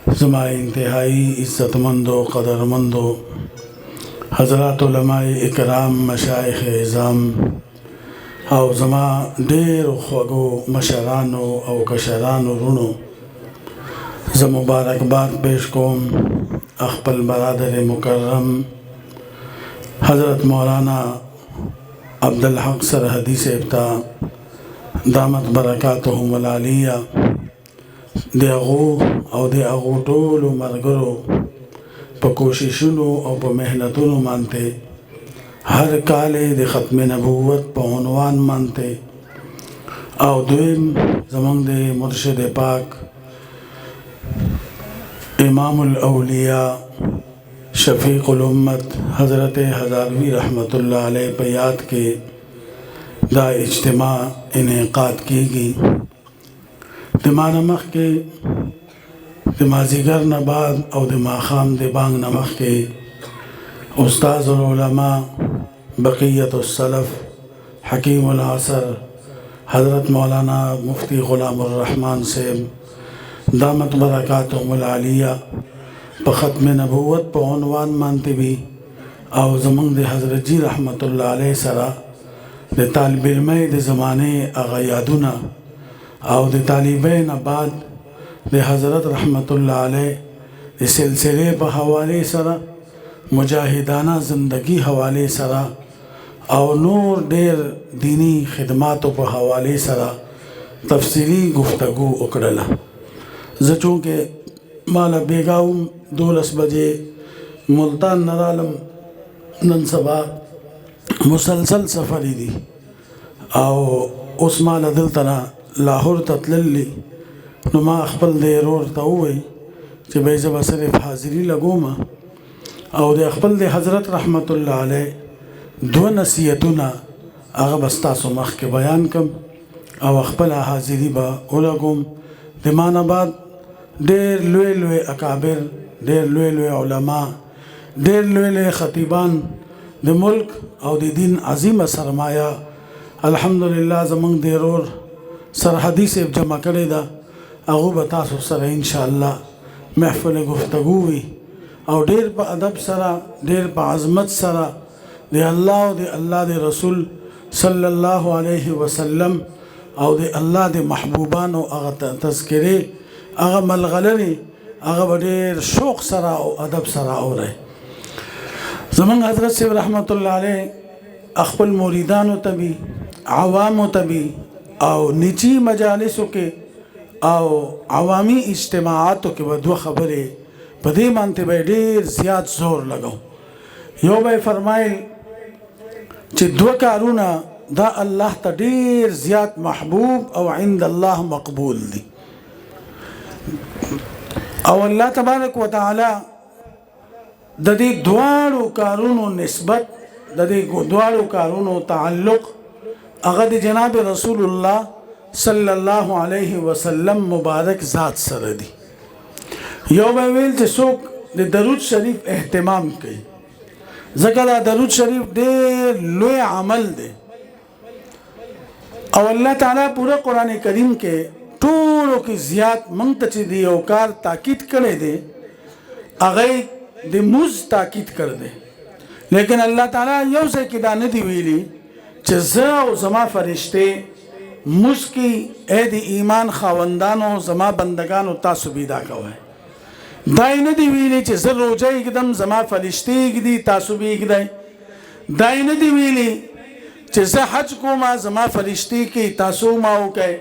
ज़मा इंतहाई इज़्ज़तमंदो क़दरमंदो हज़रात उलमाए इकराम मशाइख़ इज़ाम और ज़मा ढेर ख़्वगो मशरानो और कशरानो रुणो ज़ मुबारकबाद पेश कोम अख़पल बरादर मुकर्रम हज़रत मौलाना अब्दुल हक सरहदी सेफ्ता दामत बरकातुहुमुल आलिया दे अगो टोलो मरगरो प कोशिशुनो और प मेहनतुनो मानते हर काले दे ख़त्म नबूवत प उन्वान मानते और दुम ज़मंग दे मुर्शिद पाक इमामुल औलिया शफ़ीक़ुल उम्मत हज़रत हज़ारवी रहमतुल्लाह अलैह पे याद के दा इज्तिमा इनेक़ाद कीगी दिमा नमख के दिमाज़िगर नबाद और दिमाख़ाम दिबांग नमख के उस्ताज़ुल उलमा बक़ियतुस सलफ़ हकीमुल असर हज़रत मौलाना मुफ्ती ग़ुलामुर रहमान सेब दामत बरकातुहुमुल आलिया प ख़त्म नबूवत प उन्वान मानते भी और ज़मंग दे हज़रत जी रहमतुल्लाह अलैह सरा दे तालिब इल्म दे ज़माने आगा यादुना और दे तालिबैन बाद दे हज़रत रहमतुल्लाह अलैह दे सिलसिले प हवाले सरा मुजाहिदाना ज़िंदगी हवाले सरा और नूर डेर दीनी खिदमातों प हवाले सरा तफसीली गुफ्तगू उकड़ला ज़चूँ के माला बेगाउम 2 बजे मुल्तान नरालम ननसबा मुसलसल सफ़री दी और उस माला दिल तना लाहौर ततलली नुमा अखबल दे रोर तउवे कि भाई जब सिर्फ हाज़िरी लगोमा और अखबल दे हज़रत रहमतुल्लाह अलैह दो नसीहतुना आगा बस्तासो मख के बयान कम और अखबल हाज़िरी बा उलगुम दिमानाबाद ढेर लुए लुए अकाबिर ढेर लुए लुए उलमा ढेर लुए लुए ख़तीबान दे मुल्क और दे दिन अजीम सरमाया अल्हम्दुलिल्लाह ज़मंग देरोर सरहदी से जमा करे दा अगू बतासो सर इंशाअल्लाह महफ़िल गुफ्तगू हुई और ढेर प अदब सरा ढेर प अज़मत सरा दे अल्लाह दे रसूल सल्लल्लाहु अलैहि वसल्लम और दे अल्लाह दे महबूबान और तज़किरे आगा मलगलरे आगा बडेर शौक़ सरा और अदब सरा और है ज़मंग हज़रत से रहमतुल्लाह अलैह अख़पल मुरीदान तभी आवाम तभी और निजी मजालिसों के और अवामी इज्तिमाआतों के वह दो ख़बरें बदे मानते भाई ढेर ज़्यादा ज़ोर लगाओ यो भाई फरमाइल कि दो कारूना दा अल्लाह ता ढेर ज़्यादा महबूब और इंद अल्लाह मकबूल दी और अल्लाह तबारक व तआला ददी द्वारो कारूनो निस्बत ददी द्वारो कारूनो ताल्लुक़ अगद जनाब रसूलुल्लाह सल्लल्लाहु अलैहि वसल्लम मुबारक ज़ात सरदी यो बैवेल जे सोक दे दरूद शरीफ एहतमाम कई ज़करा दरूद शरीफ ढेर लुए अमल दे और अल्लाह ताला पूरा कुरान करीम के टूरों की ज़ियात मंगतची दी औकार ताकीद करे दे अगई दे मुझ ताकीद कर दे लेकिन अल्लाह ताला यो से किदा नदी वीली ज़ा ज़मा फरिश्ते मुस्की ऐद ईमान खावंदानो ज़मा बंदगानो तासुबीदा कवा है दाई नदी वीली ज़ रोजा एकदम ज़मा फरिश्ते दी तासुबी दाई दाई नदी वीली ज़ हज को मा ज़मा फरिश्ते की तासुमाओ कहे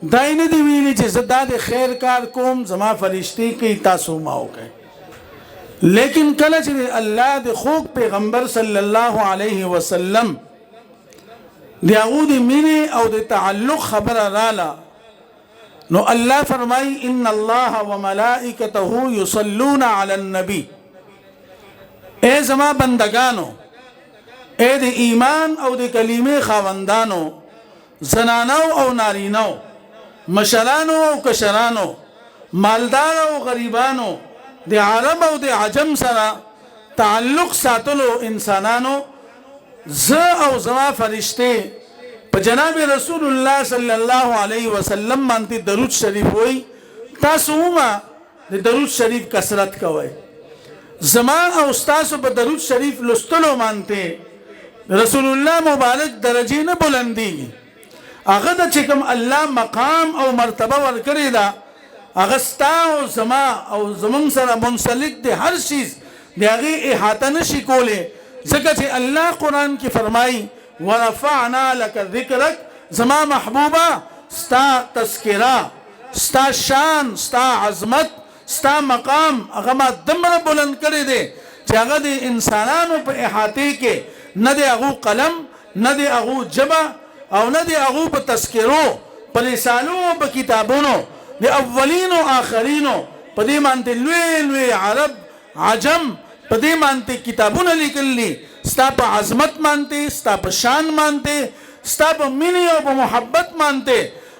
दाई नदी वीली ज़ दाद खैर कार कोम ज़मा फरिश्ते की तासुमाओ कहे लेकिन कल अल्लाह दे खूब पैगंबर सल्लल्लाहु अलैहि वसल्लम दियाऊदी मिने और दे ताल्लुक़ खबर राला नो अल्लाह फरमाई इन्न अल्लाह व मलाइकतहु युसल्लूना अलन नबी ए ज़मा बंदगानो ए दे ईमान और दे कलीमे खावंदानो जनानो और नारीनो मशरानो और कशरानो मालदार और गरीबानो दे अरब और दे अजम सरा ताल्लुक़ सातलो इंसानानो ज़ और ज़मा फरिश्ते प जनाब रसूलुल्लाह सल्लल्लाहु अलैहि वसल्लम मानती दरूद शरीफ हुई तासुमा दरूद शरीफ कसरत कोई ज़मा और उस्ताद पर दरूद शरीफ लुस्तलो मानते रसूलुल्लाह मुबारक दरजे न बुलंदी अगद चिकम अल्लाह मकाम और मर्तबा वर करेदा अगस्ता और ज़मा और ज़मन सरा मुंसलिक दे हर चीज़ दे आगे इहाता न शिकोले ज़िक्र अल्लाह कुरान की फरमाई वरफ़अना लका ज़िक्रक ज़मा महबूबा स्ता तस्किरा स्ता शान स्ता अज़मत स्ता मकाम अगमा दमर बुलंद करे दे जागा दे इंसानानों पे इहाते के न दे अगू कलम न दे अगू जबा और न दे अगू पे तस्किरो पर रिसालों पे किताबों दे अव्वलीनो आखरीनो पदे मानते लुए लुए अरब आजम पदे मानते किताबों ने लिखल ली स्ता पे अज़मत मानते स्ता पे शान मानते स्ता पे मिनी और मोहब्बत मानते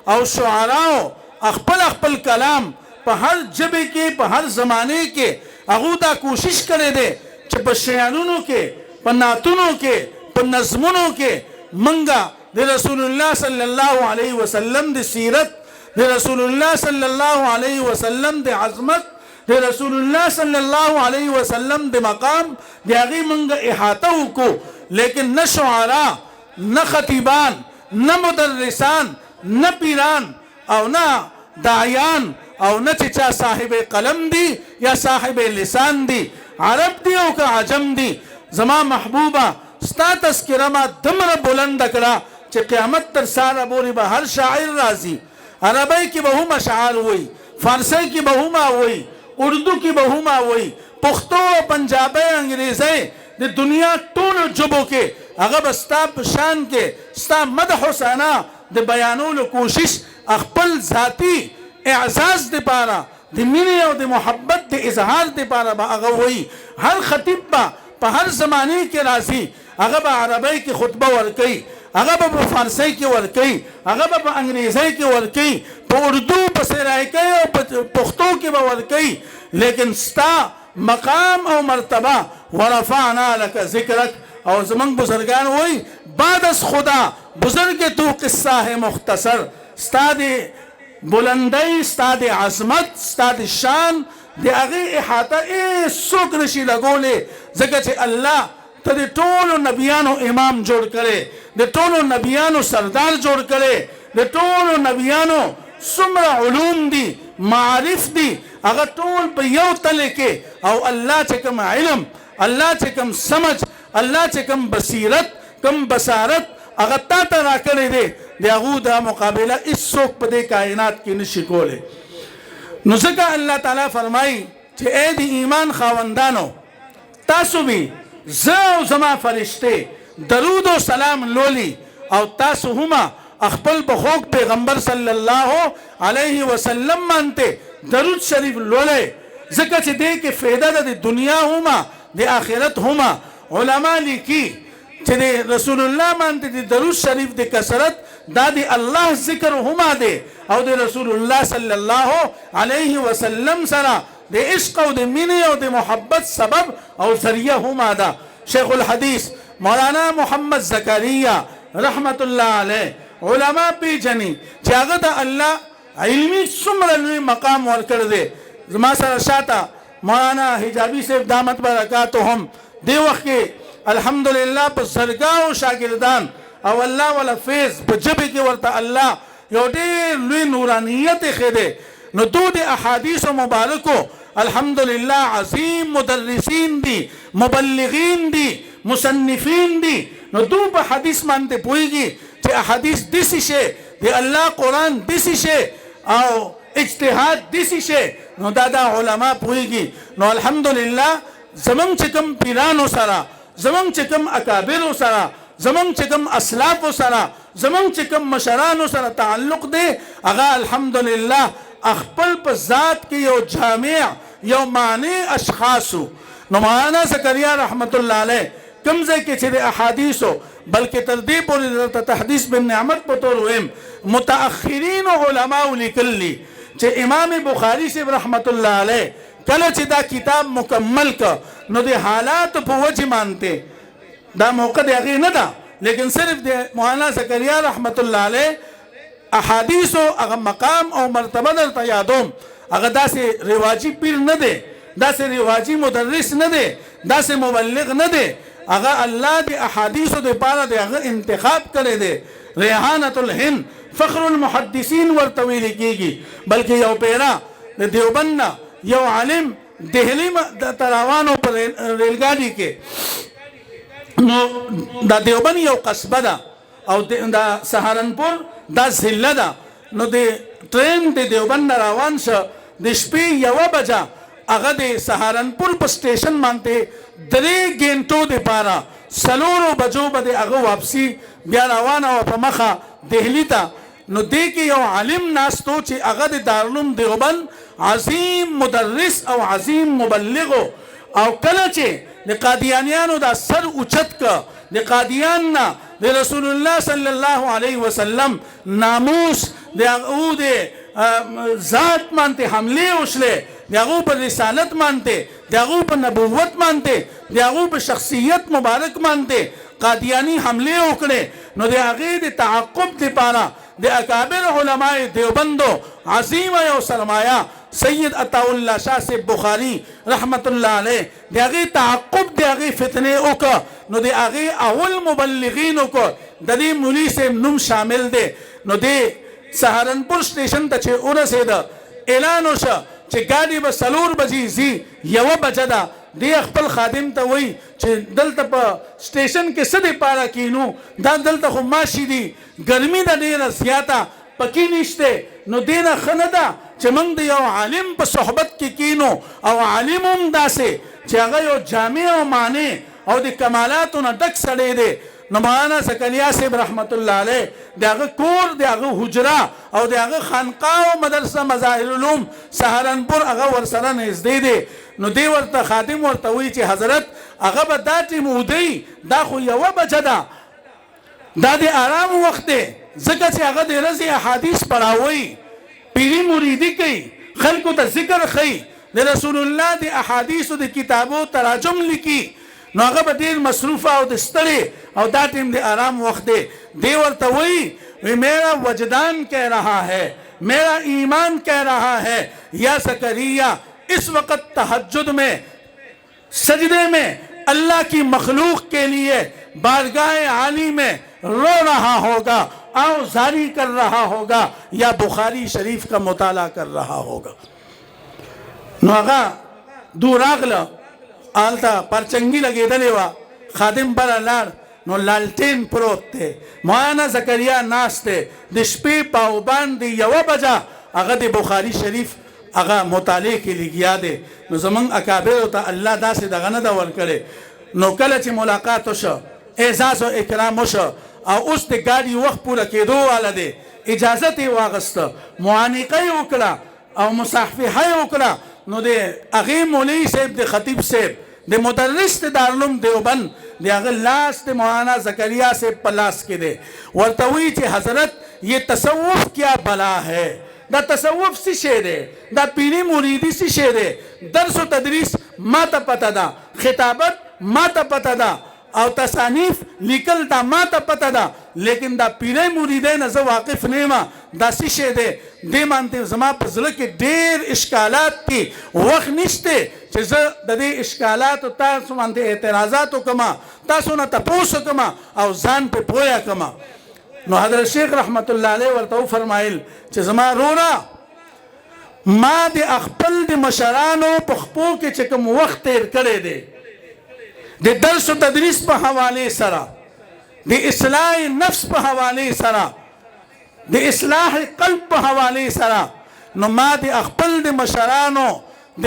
और शुआराओ अखपल अखपल कलाम पर हर जबे के पर हर ज़माने के अगूदा कोशिश करे दे च शयानुनों के पर नातुनों के पर नज़मुनों के मंगा दे रसूलुल्लाह सल्लल्लाहु अलैहि वसल्लम दे सीरत दे रसूलुल्लाह सल्लल्लाहु अलैहि वसल्लम दे अज़मत दे रसूलुल्लाह सल्लल्लाहु अलैहि वसल्लम दे मकाम दे आगे मंगा इहाता को लेकिन न शुआरा न खतीबान न मुदर्रिसान न पीरान और न दायान और न चिचा साहिब कलम दी या साहिब लिसान दी अरब दी और का आजम दी ज़मा महबूबा स्ता तस्किरमा दमर बुलंद करा चे क़यामत तर सारा बोरी बा हर शायर राजी अरबी की बहुमा शायर हुई फारसी की बहुमा हुई उर्दू की बहुमा हुई पुख्तो पंजाबी अंग्रेज़ी दे दुनिया टून जुबो के अगर स्ता शान के स्ता मदह हुसैना दे बयानुल कोशिश अखपल ज़ाती एजाज दे पारा दे मिनी और दे मोहब्बत दे इजहार दे पारा बा अगर वही हर खतीब बा पर हर ज़माने के राजी अगर बा अरबी की खुतबा वर्कई अगर बा फारसी की वर्कई अगर बा अंग्रेज़ी की वर्कई पर उर्दू पसराई कई और पुख्तों की वर्कई लेकिन स्ता मकाम और मर्तबा वरफ़अना लका ज़िक्रक और ज़मन बुजुर्गान वही बाद अस खुदा बुजुर्ग तो किस्सा है मुख्तसर स्ता दे बुलंदी स्ता दे अज़मत स्ता दे शान दे आगे इहाता ए सोक नशी लगोले जगह छे अल्लाह तदे टोलो नबियानो इमाम जोड़ करे दे टोलो नबियानो सरदार जोड़ करे दे टोलो नबियानो सुमरा उलूम दी मारिफ दी अगर टोल पे यो तले के और अल्लाह चे कम इल्म अल्लाह चे कम समझ अल्लाह चे कम बसीरत कम बसारत अगर तातरा करे दे यागूदा मुकाबला इस सोक पदे कायनात की निशिकोले नुज़का अल्लाह ताला फरमाई चे ए दी ईमान खावंदानो तासु भी ज़ाव ज़मा फरिश्ते दरूद व सलाम लोली और तासु हुमा अखपल बखोक पैगंबर सल्लल्लाहु अलैहि वसल्लम मानते दरूद शरीफ लोले ज़िक्र चे दे के फ़ायदा दे दुनिया हुमा दे आखिरत हुमा उलमा लिखी चे दे रसूलुल्लाह मानते दे दरूद शरीफ दे कसरत दादी अल्लाह ज़िक्र हुमा दे और दे रसूलुल्लाह सल्लल्लाहु अलैहि वसल्लम सरा दे इश्क़ और दे मिनी और दे मोहब्बत सबब और ज़रिया हुमा दा शेखुल हदीस मौलाना मोहम्मद ज़करिया रहमतुल्लाह अलैह उलमा पी जनी जागदा अल्लाह इल्मी सुमरलवी मकाम वर कर दे ज़मा सर शाता मौलाना हिजाबी से दामत बरकातुहुम दे वक्त के अल्हम्दुलिल्लाह पर सरगाओ शागिर्दान और अल्लाह वाला फेज़ बजबे के वर्ता अल्लाह योटे लुई नूरानियत खेदे न दूध अहादीस मुबारको अल्हम्दुलिल्लाह अज़ीम मुदर्रिसीन दी मुबल्लिगीन दी मुसन्निफीन दी न दूब हदीस मानते पुईगी चे अहादीस दिसी शे दे अल्लाह कुरान दिसी शे आओ इज्तिहाद दिसी शे न दादा उलमा पुईगी न अल्हम्दुलिल्लाह ज़मन चिकम पीरानो सरा ज़मन चिकम अकाबिरो सरा ज़मन चिकम असलाफ़ो सरा ज़मन चिकम मशरानो सरा ताल्लुक़ दे अगा अल्हम्दुलिल्लाह अखपल पर ज़ात की यो जामिया यो माने अशख़ासु नुमाना ज़करिया रहमतुल्लाह अलैह कमज़े के छिरे अहादीसो बल्कि तरदीब और तहदीस बिन नेमत पतोर हुएम मुताअखिरीन उलमा लिकल्ली चे इमाम बुखारी से रहमतुल्लाह अलैह कल चिदा किताब मुकम्मल का न दे हालात पुवज मानते दा मौका दे आगे न दा लेकिन सिर्फ दे मौलाना ज़करिया रहमतुल्लाह अलैह अहादीसो अगर मकाम और मर्तबा दर तयादोम هغه داسې رواجي پیر نه دی، داسې رواجي مدرس نه دی، داسې مبلغ نه دی. هغه الله د احادیثو دپاره د هغه انتخاب کړی دی. ریحانة الهند فخر المحدثین ورته ویل کېږي. بلکې یو پیره د دیوبند نه یو عالم دهلی ته روانو په ریلګاډي کې، نو دا دیوبند یو قصبه ده او دا سهارنپور دا ضلع ده. نو د ټرین د دیوبند نه روان شه د شپې 1 بجه هغه د سهارنپور په سټیشن باندې 3 غنټو دپاره 4 بجو به د هغه واپسي بیا روانه وه په مخه دهلي ته. نو دې کې یو عالم ناستو چې هغه د دارالعلوم دیوبند عظیم مدرس او عظیم مبلغ او کله چې د قادیانیانو دا سر اوچت که د قادیان نه د رسول الله صلی الله علیه وسلم ناموس د هغو د ذات باندې حملې وشلې، د هغو په رسالت باندې، د هغو په نبوت باندې، د هغو په شخصیت مبارک باندې قادیانی حملې وکړې. نو د هغې د تعقب دپاره د اکابر علماء دیوبندو عظیم یو سرمایه سید عطاءالله شاه صاحب بخاری رحمت الله علیه د هغې تعقب د هغې فتنې وکړه. نو د هغې اول مبلغین وکړه، د دې مولي صاحب نوم شامل دی. نو د سهارنپور سټیشن ته چې ورسېده اعلان وشه چې ګاډي به 4 بجې ځي، 1 بجه ده. دی خپل خادم ته وایي چې دلته په سټیشن کې څه دپاره کینو، دا دلته خو ماشي دي، ګرمي ده ډېره زیاته، پکې نشته. نو دې نه ښه نه ده چې موږ د یو عالم په صحبت کې کینو او عالم هم داسې چې هغه یو جامع او معنی او د کمالاتو نه ډک سړی دی. نو مولانا زکریا صاحب رحمت الله علیه د هغه کور، د هغه حجره او د هغه خانقاه او مدرسه مظاهر العلوم سهارنپور هغه ورسره نږدې دی. نو دی ورته خادم ورته وایي چې حضرت هغه به دا ټیم ودی، دا خو 1 بجه ده، دا د آرام وخت دی، ځکه چې هغه د ورځې احادیث پړاوي، پیری مریدي کوي، خلکو ته ذکر ښیي، د رسول الله د احادیثو د کتابو تراجم لیکي. نو هغه به ډېر مصروفه او د ستړي او دا ټیم د آرام وخت دی. دی ورته وایي میرا وجدان کہہ رہا ہے، میرا ایمان کہہ رہا ہے یا زکریا اس وقت تہجد میں سجدے میں اللہ کی مخلوق کے لیے بارگاہ عالی میں رو رہا ہوگا، او زاری کر رہا ہوگا یا بخاری شریف کا مطالعہ کر رہا ہوگا. نو هغه دو راغله آلته پرچنګي لګېدلې وه، خادم بره لاړ، نو لالټین پروت دی، مولانا زکریا ناست دی، د شپې پاوبان د 1 بجه هغه د بخاري شریف هغه مطالعه کې لګیا دی. نو زمونږ اکابرو ته الله داسې دغه نه ده ورکړې. نو کله چې ملاقات وشه، اعزاز او اکرام وشه او اوس د ګاډي وخت پوره کېدو والا دی، اجازت یې واغسته، معانقه یې وکړه او مصافحه یې وکړه. نو د هغې مولوي صاحب د خطیب صاحب د مدرس د دارالعلوم دیوبند د هغه لاس د مولانا زکریا صاحب په لاس کې دی. ورته وایي چې حضرت یہ تصوف کیا بلا ہے، دا تصوف سی شے دے، دا پیری مریدی سی شے دے، درس و تدریس ما تا پتا دا، خطابت ما تا پتا دا او تصانیف لیکل دا ما تا پتا دا، لیکن دا پیری مریدی نزا واقف نیما دا سی شے دے. دی مانتے زمان پر ذلک دیر اشکالات کی وقت نشتے چیز دا دی اشکالات تاسو مانتے اعتراضاتو کما، تاسو نا تپوسو کما او زان پہ پویا کما. نو حضرت شیخ رحمت الله علیه ورته فرمایل چې زما رونا ما د خپل د مشرانو په خپو کې چې کوم وخت تیر کړی دی د درس او تدریس په حواله سره، د اصلاح نفس په حواله سره، د اصلاح قلب په حواله سره، نو ما د خپل د مشرانو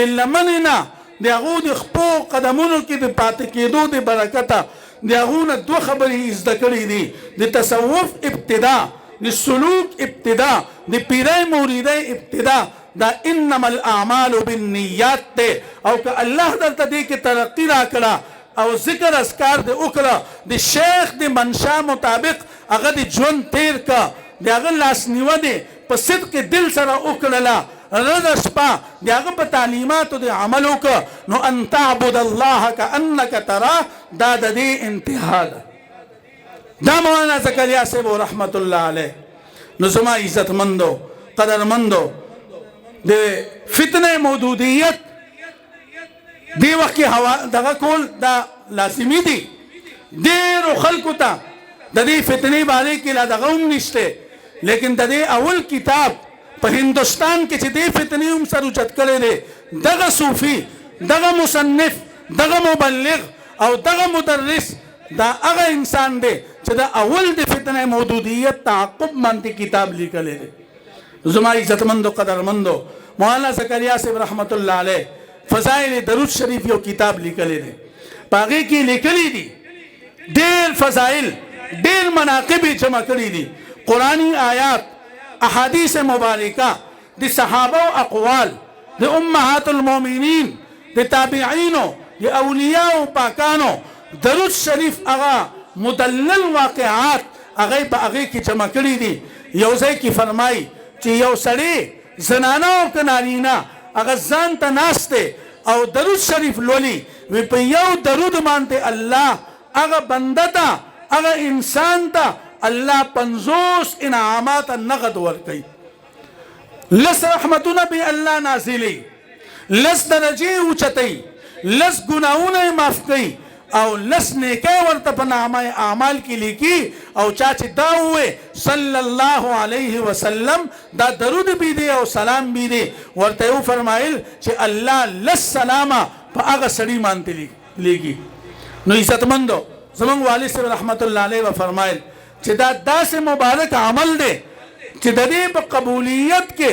د لمننا د هغو د خپو قدمونو کې د پاتې کېدو د برکته د هغو نه 2 خبرې زده کړې دي، د تصوف ابتدا، د سلوک ابتدا، د پیری مریدۍ ابتدا. دا انما الاعمال بالنیات دی، او که الله درته دې کې ترقي راکړه او ذکر اذکار دې وکړه، د شیخ د منشا مطابق هغه د ژوند تیر که، د هغه لاسنیوه دې په صدق دل سره وکړله، رضا شپه د هغه په تعلیماتو د عمل وکړه، نو ان تعبد الله کانک تراه، دا د دې انتها ده. دا مولانا زکریا صاحب رحمت الله علیه. نو زما عزتمندو قدرمندو د فتنه مودودیت دی وخت کې هوا دغه کول دا لازمي دي ډېرو خلکو ته د دې فتنې باره کې لا دغه هم نشته لیکن د دې اول کتاب په هندوستان کې چې دې فتنې هم سر اوچت کړی دی دغه صوفي دغه مصنف دغه مبلغ او دغه مدرس دا هغه انسان دی چې دا اول د فتنه مودودیت تعقب باندې کتاب لیکلی دی زما عزتمندو قدرمندو مولانا زکریا صاحب رحمت الله علیه فضائل درود شریف یو کتاب لیکلی دی په هغې کې لیکلی دي ډېر فضائل ډېر مناقب یې جمع کړي دي قرآني آیات احادیث مبارکه د صحابه او اقوال د امهات المؤمنین د تابعینو د اولیاء او پاکانو درود شریف هغه مدلل واقعات هغه په هغې کې جمع کړي دي یو ځای کې فرمایي چې یو سړی زنانه او که نارینه هغه ځان ته ناست دی او درود شریف لولي وی په یو درود باندې الله هغه بنده ته هغه انسان ته الله 50 انعامات نغد ورکوي لس رحمتونه به الله نازلي لس درجې اوچتوي لس ګناهونه یې معاف کوي او لس نیکی ورته په نامه اعمال کې لیکي او چا چې دا ووایي صلی الله علیه وسلم دا درود بی دی او سلام بی دی ورته یې وفرمایل چې الله لس سلامه په هغه سړي باندې لیکي نو عزتمندو زمونږ والد صاحب رحمت الله علیه وفرمایل چې دا داسې مبارک عمل دی چې د دې په قبولیت کې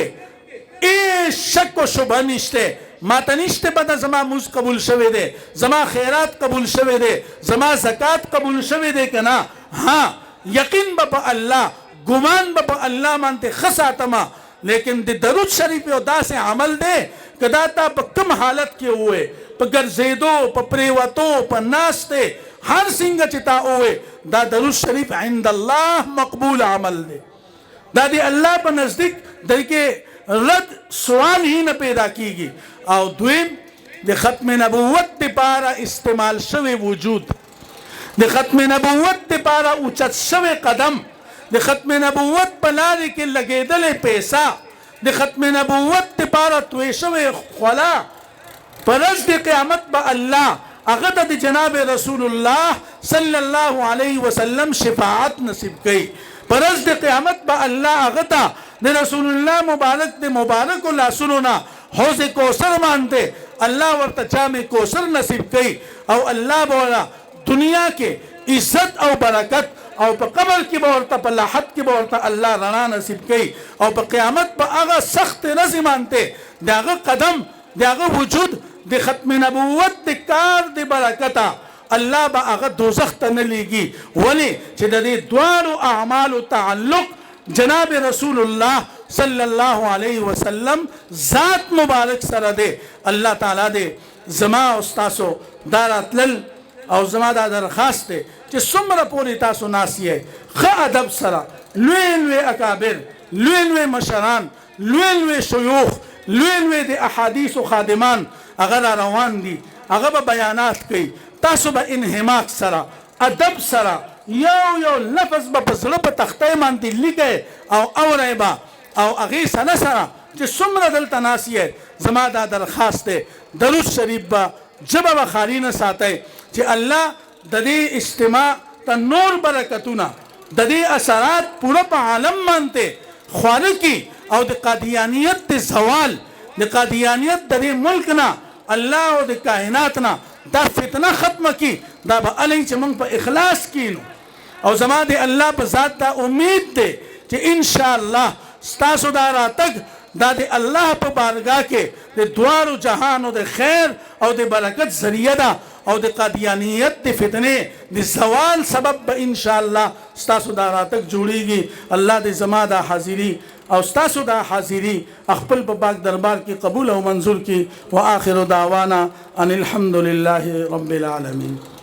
هیڅ شک و شبهه نشته ما ته نشته به دا زما مونځ قبول شوی دی زما خیرات قبول شوی دی زما زکات قبول شوی دی که نه ها یقین به په الله ګمان به په الله باندې ښه ساتمه لیکن د درود شریف یو داسې عمل دی که دا تا په کوم حالت کې ووایې په ګرځېدو په پرېوتو په ناستې هر څنګه چې تا ووایې دا درود شریف عند الله مقبول عمل دی دا د الله په نزدیک د کې رد سوال هی نه پیدا کیږي او دویم د ختم نبوت دپاره استعمال شوی وجود د ختم نبوت دپاره اوچت شوی قدم د ختم نبوت په لارې کې لګېدلې پیسه د ختم نبوت دپاره توی شوی خوله په ورځ د قیامت به الله هغه ته د جناب رسول الله صلی الله علیه وسلم شفاعت نصیب کوي په ورځ د قیامت به الله هغه ته د رسول الله مبارک د مبارکو لاسونو نه حوض کوثر باندې الله ورته جام کوثر نصیب کوي او الله به دنیا کې عزت او برکت او په قبر کې به ورته په لاحت کې به ورته الله رڼا نصیب کوي او په قیامت به هغه سخت ورځې باندې د هغه قدم د هغه وجود د ختم نبوت د کار د برکته الله به هغه دوزخ ته نه لیږي ولې چې د دې دواړو اعمالو تعلق جناب رسول الله صلی الله علیه وسلم ذات مبارک سره دی الله تعالی دې زما او ستاسو دا راتلل او زما دا درخواست دی چې څومره پورې تاسو ناست یې ښه ادب سره لوی لوی اکابر لوی لوی مشران لوی لوی شیوخ لوی لوی د احادیثو خادمان هغه را روان دي هغه به بیانات کوي تاسو به انحماق سره ادب سره یو لفظ به په زړه په تختې باندې لیکئ او اورئ به او هغې سره چې څومره دلته ناست یې زما دا درخواست دی درود شریف به ژبه به خالي نه ساتئ چې الله د دې اجتماع ته نور برکتونه د دې اثرات پوره په عالم باندې خواره کړي او د قادیانیت د زوال د قادیانیت د دې ملک نه الله او د کائنات نه دا فتنه ختمه کړي دا به هلئ چې موږ په اخلاص کینو او زما د الله په ذات دا امید دی چې انشاءالله ستاسو دا راتګ دا د الله په بارګاه کې د دواړو جهانو د خیر او د برکت ذریعه ده او د قادیانیت د فتنې د زوال سبب به انشاءالله ستاسو دا راتګ جوړیږي الله دې زما دا حاضري او ستاسو دا حاضري خپل په پاک دربار کې قبول او منظور کړي واخر دعوانا ان الحمد لله رب العالمین.